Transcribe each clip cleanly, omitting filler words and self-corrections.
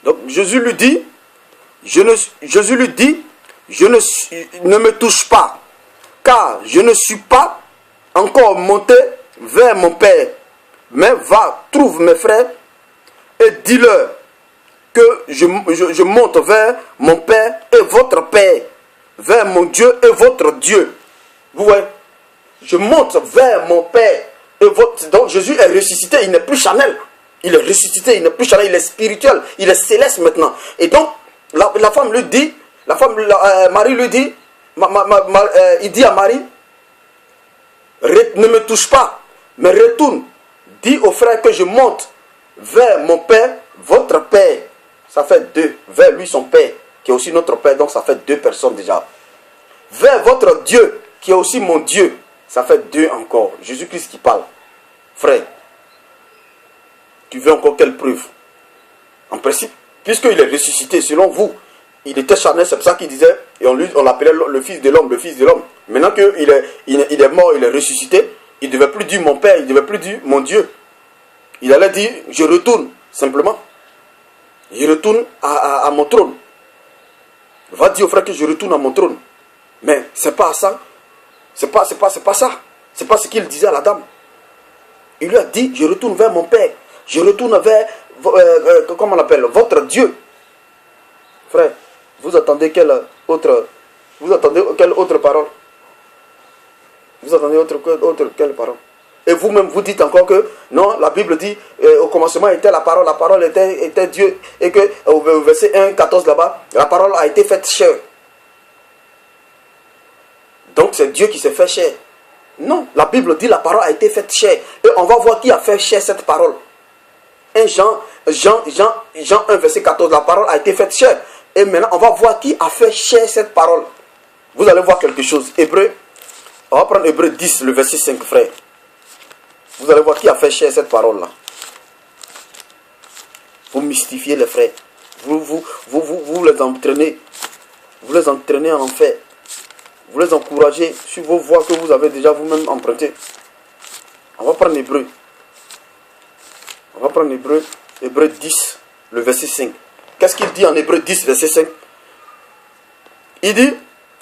Donc Jésus lui dit, ne me touche pas, car je ne suis pas encore monté vers mon Père. Mais va, trouve mes frères et dis-leur que je monte vers mon Père et votre Père, vers mon Dieu et votre Dieu. Vous voyez, je monte vers mon Père et votre... Donc Jésus est ressuscité, il n'est plus charnel. Il est ressuscité, il n'est plus charnel, il est spirituel, il est céleste maintenant. Et donc, la femme lui dit, Marie lui dit, il dit à Marie, ne me touche pas, mais retourne, dis aux frères que je monte vers mon Père, votre Père. Ça fait deux, vers lui son Père, qui est aussi notre Père, donc ça fait deux personnes déjà. Vers votre Dieu, qui est aussi mon Dieu, ça fait deux encore. Jésus-Christ qui parle. Frère, tu veux encore quelle preuve? En principe, puisqu'il est ressuscité, selon vous, il était charnel, c'est pour ça qu'il disait, et on l'appelait le Fils de l'homme, le Fils de l'homme. Maintenant qu'il est mort, il est ressuscité, il ne devait plus dire mon Père, il ne devait plus dire mon Dieu. Il allait dire, je retourne, simplement. Je retourne à mon trône. Va dire au frère que je retourne à mon trône. Mais c'est pas ça. C'est pas ça. C'est pas ce qu'il disait à la dame. Il lui a dit, je retourne vers mon Père. Je retourne vers, comment on appelle, votre Dieu. Frère, vous attendez quelle autre parole? Vous attendez quelle parole? Et vous-même, vous dites encore que, non, la Bible dit, au commencement était la parole était Dieu. Et que, au verset 1, 14 là-bas, la parole a été faite chair. Donc c'est Dieu qui s'est fait chair. Non, la Bible dit la parole a été faite chair. Et on va voir qui a fait chair cette parole. 1 Jean 1, verset 14, la parole a été faite chair. Et maintenant, on va voir qui a fait chair cette parole. Vous allez voir quelque chose. On va prendre Hébreux 10, le verset 5, frère. Vous allez voir qui a fait chair cette parole-là. Vous mystifiez les frères. Vous les entraînez. Vous les entraînez en enfer. Vous les encouragez sur vos voies que vous avez déjà vous-même empruntées. On va prendre Hébreux. Hébreux 10, le verset 5. Qu'est-ce qu'il dit en Hébreux 10, verset 5? Il dit,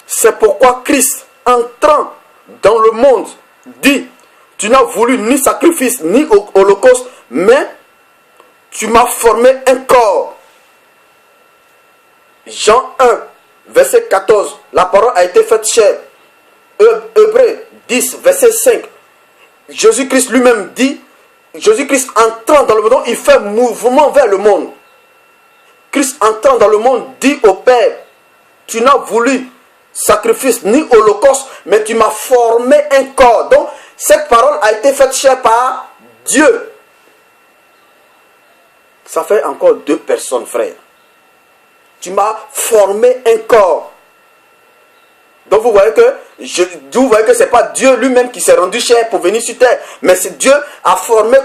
c'est pourquoi Christ, entrant dans le monde, dit, tu n'as voulu ni sacrifice, ni holocauste, mais tu m'as formé un corps. Jean 1, verset 14, la parole a été faite chair. Hébreux 10, verset 5, Jésus-Christ lui-même dit, Jésus-Christ entrant dans le monde, il fait mouvement vers le monde. Christ entrant dans le monde dit au Père, tu n'as voulu sacrifice ni holocauste, mais tu m'as formé un corps. Donc, cette parole a été faite chair par Dieu. Ça fait encore deux personnes, frère. Tu m'as formé un corps. Donc vous voyez que ce n'est pas Dieu lui-même qui s'est rendu chair pour venir sur terre. Mais c'est Dieu a formé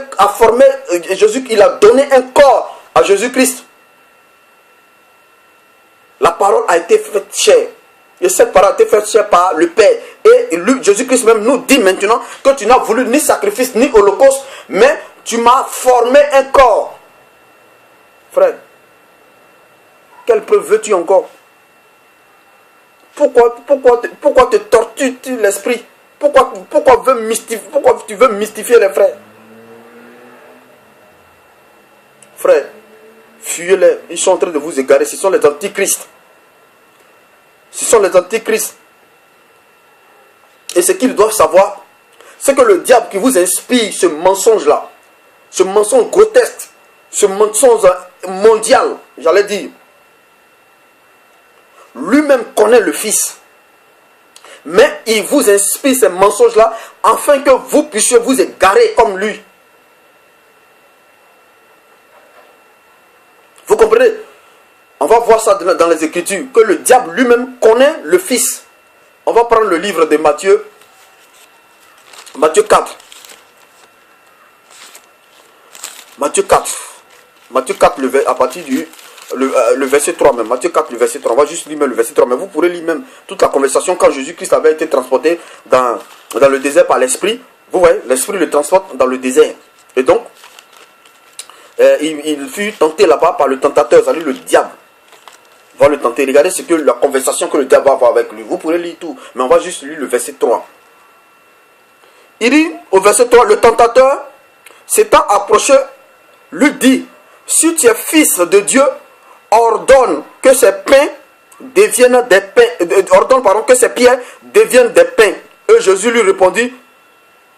Jésus, il a donné un corps à Jésus-Christ. La parole a été faite chair. Et cette parole a été faite chair par le Père. Et Jésus-Christ même nous dit maintenant que tu n'as voulu ni sacrifice ni holocauste, mais tu m'as formé un corps. Frère, quelle preuve veux-tu encore? Pourquoi te tortures-tu l'esprit? Pourquoi tu veux mystifier les frères? Frère, fuyez-les. Ils sont en train de vous égarer. Ce sont les antichrists. Ce sont les antichrists. Et ce qu'ils doivent savoir, c'est que le diable qui vous inspire ce mensonge-là, ce mensonge grotesque, ce mensonge mondial, j'allais dire, lui-même connaît le Fils. Mais il vous inspire ces mensonges-là afin que vous puissiez vous égarer comme lui. Vous comprenez? On va voir ça dans les Écritures, que le diable lui-même connaît le Fils. On va prendre le livre de Matthieu. Matthieu 4. Matthieu 4. Matthieu 4, à partir du le verset 3 même. Matthieu 4, le verset 3. On va juste lire même le verset 3. Mais vous pourrez lire même toute la conversation quand Jésus-Christ avait été transporté dans le désert par l'Esprit. Vous voyez, l'Esprit le transporte dans le désert. Et donc, il fut tenté là-bas par le tentateur, c'est-à-dire le diable. Va le tenter. Regardez ce que la conversation que le diable va avoir avec lui. Vous pourrez lire tout, mais on va juste lire le verset 3. Il dit au verset 3, le tentateur s'étant approché, lui dit, si tu es fils de Dieu, ordonne que ces pains deviennent des pains, ordonne pardon, que ces pierres deviennent des pains. Et Jésus lui répondit,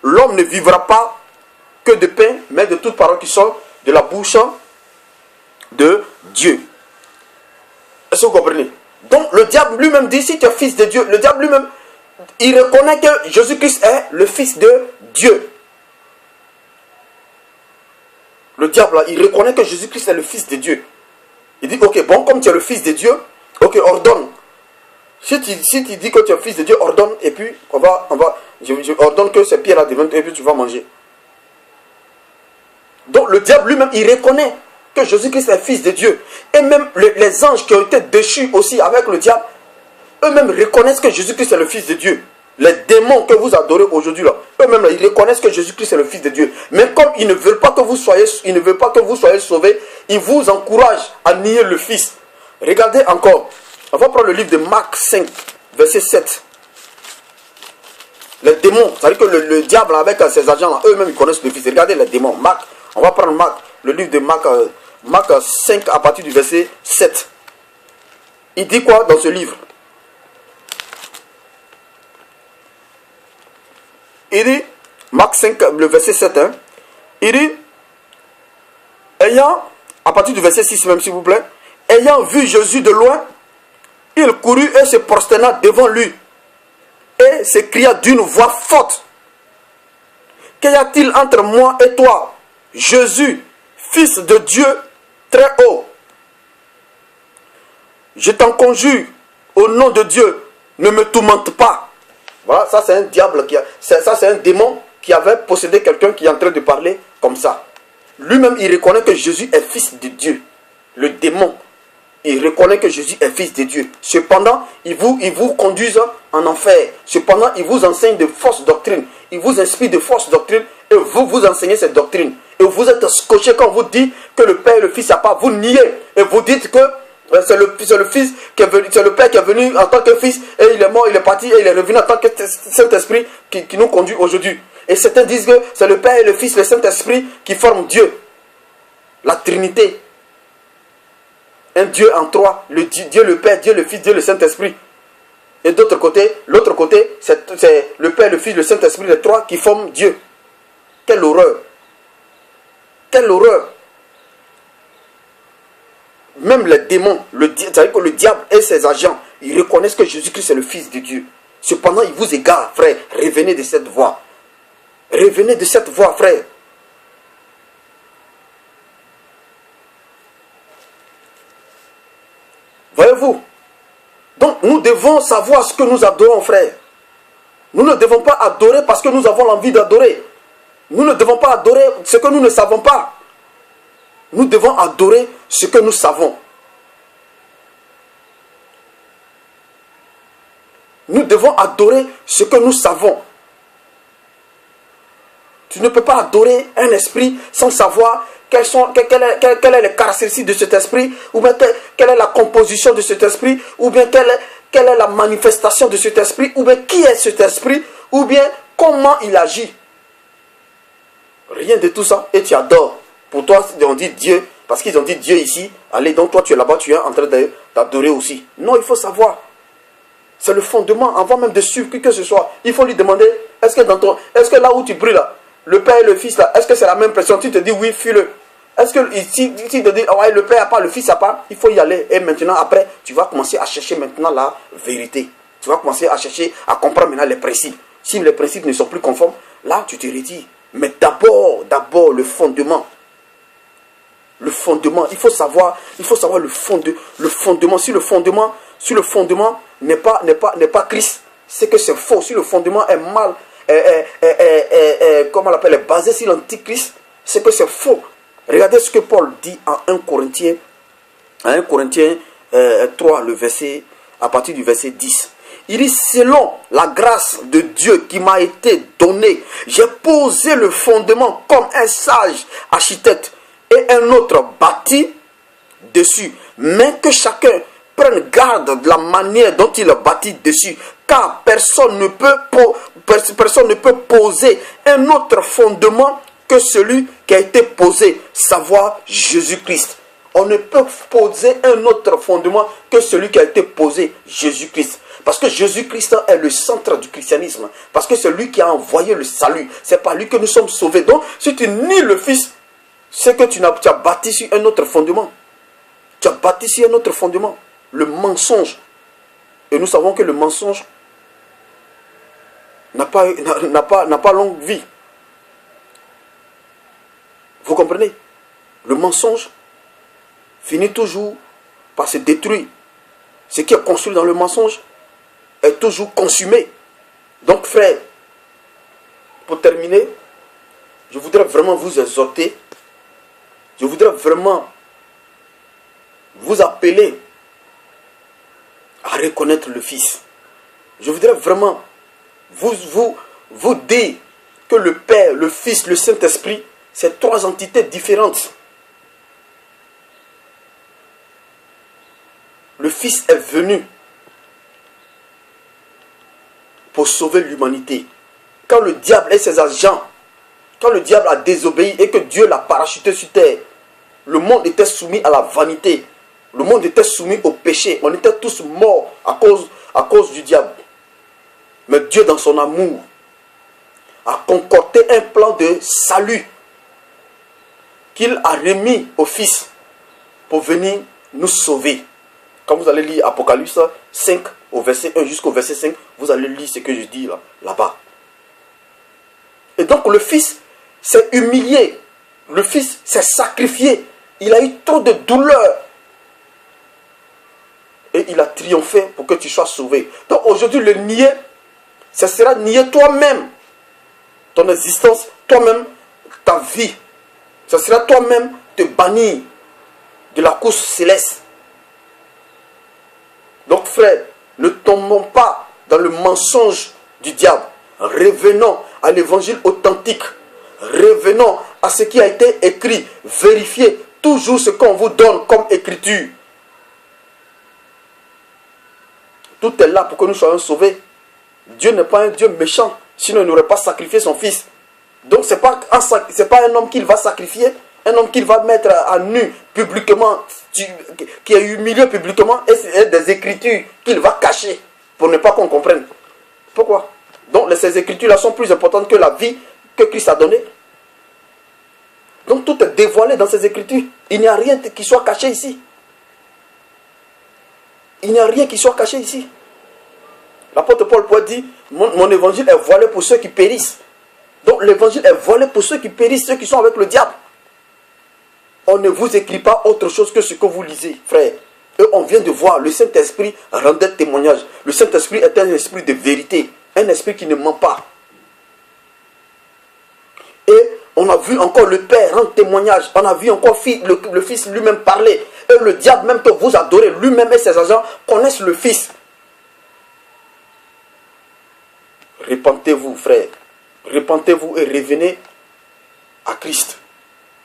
l'homme ne vivra pas que de pain, mais de toute parole qui sort de la bouche de Dieu. Est-ce que vous comprenez? Donc le diable lui-même dit, si tu es fils de Dieu, le diable lui-même, il reconnaît que Jésus-Christ est le fils de Dieu. Le diable, là, il reconnaît que Jésus-Christ est le fils de Dieu. Il dit, ok, bon, comme tu es le fils de Dieu, ok, ordonne. Si tu dis que tu es le fils de Dieu, ordonne, et puis, je ordonne que ces pierres-là deviennent, et puis tu vas manger. Donc le diable lui-même, il reconnaît que Jésus-Christ est le fils de Dieu. Et même les anges qui ont été déchus aussi avec le diable, eux-mêmes reconnaissent que Jésus-Christ est le fils de Dieu. Les démons que vous adorez aujourd'hui, là, eux-mêmes, ils reconnaissent que Jésus-Christ est le fils de Dieu. Mais comme ils ne veulent pas que vous soyez, sauvés, ils vous encouragent à nier le fils. Regardez encore. On va prendre le livre de Marc 5, verset 7. Les démons, c'est-à-dire que le diable avec ses agents, eux-mêmes, ils connaissent le fils. Regardez les démons. Marc, on va prendre Marc, le livre de Marc 5 à partir du verset 7. Il dit quoi dans ce livre? Il dit, Marc 5, le verset 7, hein, il dit, ayant, à partir du verset 6 même s'il vous plaît, ayant vu Jésus de loin, il courut et se prosterna devant lui, et s'écria d'une voix forte, qu'y a-t-il entre moi et toi, Jésus, fils de Dieu très haut? Je t'en conjure, au nom de Dieu, ne me tourmente pas. Voilà, ça c'est un diable, ça c'est un démon qui avait possédé quelqu'un qui est en train de parler comme ça. Lui-même, il reconnaît que Jésus est fils de Dieu. Le démon, il reconnaît que Jésus est fils de Dieu. Cependant, il vous conduisent en enfer. Cependant, il vous enseigne de fausses doctrines. Il vous inspire de fausses doctrines et vous enseignez cette doctrine. Et vous êtes scotché quand vous dites que le Père et le Fils, il n'y a pas. Vous niez et vous dites que c'est le Fils qui est venu, c'est le Père qui est venu en tant que Fils et il est mort, il est parti et il est revenu en tant que Saint-Esprit qui nous conduit aujourd'hui. Et certains disent que c'est le Père et le Fils, le Saint-Esprit qui forment Dieu. La Trinité. Un Dieu en trois. Dieu le Père, Dieu le Fils, Dieu le Saint-Esprit. Et d'autre côté, l'autre côté, c'est le Père, le Fils, le Saint-Esprit, les trois qui forment Dieu. Quelle horreur. Quelle horreur. Même les démons, c'est-à-dire que le diable et ses agents, ils reconnaissent que Jésus-Christ est le Fils de Dieu. Cependant, ils vous égarent, frère. Revenez de cette voie. Revenez de cette voie, frère. Voyez-vous? Donc, nous devons savoir ce que nous adorons, frère. Nous ne devons pas adorer parce que nous avons l'envie d'adorer. Nous ne devons pas adorer ce que nous ne savons pas. Nous devons adorer ce que nous savons. Nous devons adorer ce que nous savons. Tu ne peux pas adorer un esprit sans savoir quelles sont les caractéristiques de cet esprit, ou bien quelle est la composition de cet esprit, ou bien quelle est la manifestation de cet esprit, ou bien qui est cet esprit, ou bien comment il agit. Rien de tout ça, et tu adores. Pour toi, on dit Dieu, parce qu'ils ont dit Dieu ici. Allez, donc toi tu es là-bas, tu es en train d'adorer aussi. Non, il faut savoir. C'est le fondement, avant même de suivre qui que ce soit. Il faut lui demander, est-ce que là où tu pries là, le Père et le Fils là, est-ce que c'est la même personne? Tu te dis oui, fuis-le. Est-ce que si tu te dis, oh, ouais, le Père n'a pas, le Fils n'a pas, il faut y aller. Et maintenant, après, tu vas commencer à chercher maintenant la vérité. Tu vas commencer à chercher, à comprendre maintenant les principes. Si les principes ne sont plus conformes, là, tu te retires. Mais d'abord, le fondement. Le fondement, il faut savoir le fondement. Si le fondement n'est pas Christ, c'est que c'est faux. Si le fondement est mal, comment on l'appelle, est basé sur l'antichrist, c'est que c'est faux. Regardez ce que Paul dit en 1 Corinthiens 3, le verset, à partir du verset 10. Il dit, selon la grâce de Dieu qui m'a été donnée, j'ai posé le fondement comme un sage architecte. et un autre bâtit dessus. Mais que chacun prenne garde de la manière dont il bâtit dessus, car personne ne peut poser un autre fondement que celui qui a été posé, savoir Jésus-Christ. On ne peut poser un autre fondement que celui qui a été posé, Jésus-Christ. Parce que Jésus-Christ est le centre du christianisme. Parce que c'est lui qui a envoyé le salut. C'est par lui que nous sommes sauvés. Donc, si tu nies le Fils, c'est que tu as bâti sur un autre fondement. Tu as bâti sur un autre fondement. Le mensonge. Et nous savons que le mensonge n'a pas longue vie. Vous comprenez? Le mensonge finit toujours par se détruire. Ce qui est construit dans le mensonge est toujours consumé. Donc frère, pour terminer, je voudrais vraiment vous exhorter, je voudrais vraiment vous appeler à reconnaître le Fils. Je voudrais vraiment vous dire que le Père, le Fils, le Saint-Esprit, c'est trois entités différentes. Le Fils est venu pour sauver l'humanité. Quand le diable et ses agents, quand le diable a désobéi et que Dieu l'a parachuté sur terre, le monde était soumis à la vanité. Le monde était soumis au péché. On était tous morts à cause du diable. Mais Dieu, dans son amour, a concocté un plan de salut qu'il a remis au Fils pour venir nous sauver. Quand vous allez lire Apocalypse 5, au verset 1 jusqu'au verset 5, vous allez lire ce que je dis là-bas. Et donc le Fils s'est humilié. Le Fils s'est sacrifié. Il a eu trop de douleur. Et il a triomphé pour que tu sois sauvé. Donc aujourd'hui, le nier, ce sera nier toi-même. Ton existence, toi-même, ta vie. Ce sera toi-même te bannir de la course céleste. Donc frère, ne tombons pas dans le mensonge du diable. Revenons à l'évangile authentique. Revenons à ce qui a été écrit. Vérifiez toujours ce qu'on vous donne comme écriture. Tout est là pour que nous soyons sauvés. Dieu n'est pas un Dieu méchant, sinon il n'aurait pas sacrifié son Fils. Donc ce n'est pas un homme qu'il va sacrifier, un homme qu'il va mettre à nu publiquement, qui est humilié publiquement, et c'est des écritures qu'il va cacher pour ne pas qu'on comprenne. Pourquoi? Donc ces écritures-là sont plus importantes que la vie que Christ a donnée. Donc tout est dévoilé dans ces écritures. Il n'y a rien qui soit caché ici. Il n'y a rien qui soit caché ici. L'apôtre Paul pourrait dire, mon évangile est voilé pour ceux qui périssent. Donc l'évangile est voilé pour ceux qui périssent, ceux qui sont avec le diable. On ne vous écrit pas autre chose que ce que vous lisez, frère. Et on vient de voir, le Saint-Esprit rendait témoignage. Le Saint-Esprit est un esprit de vérité, un esprit qui ne ment pas. Et on a vu encore le Père rendre témoignage. On a vu encore le Fils lui-même parler. Et le diable même que vous adorez, lui-même et ses agents, connaissent le Fils. Repentez-vous, frère. Repentez-vous et revenez à Christ.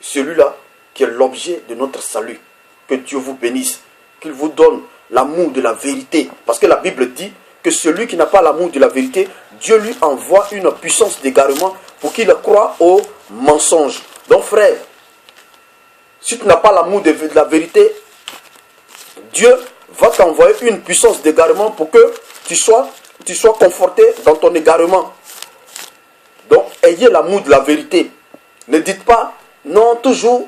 Celui-là qui est l'objet de notre salut. Que Dieu vous bénisse. Qu'il vous donne l'amour de la vérité. Parce que la Bible dit que celui qui n'a pas l'amour de la vérité, Dieu lui envoie une puissance d'égarement pour qu'il croie au mensonge. Donc frère, si tu n'as pas l'amour de la vérité, Dieu va t'envoyer une puissance d'égarement pour que tu sois conforté dans ton égarement. Donc ayez l'amour de la vérité. Ne dites pas, non, toujours,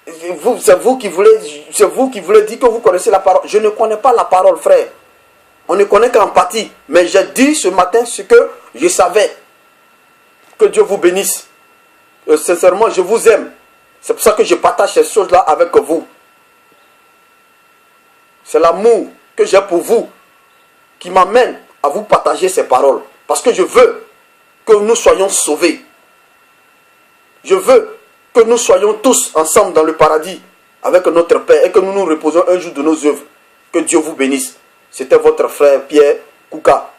c'est vous qui voulez dire que vous connaissez la parole. Je ne connais pas la parole, frère. On ne connaît qu'en partie. Mais j'ai dit ce matin ce que je savais. Que Dieu vous bénisse. Sincèrement, je vous aime. C'est pour ça que je partage ces choses-là avec vous. C'est l'amour que j'ai pour vous qui m'amène à vous partager ces paroles. Parce que je veux que nous soyons sauvés. Je veux que nous soyons tous ensemble dans le paradis avec notre Père et que nous nous reposons un jour de nos œuvres. Que Dieu vous bénisse. C'était votre frère Pierre Kouka.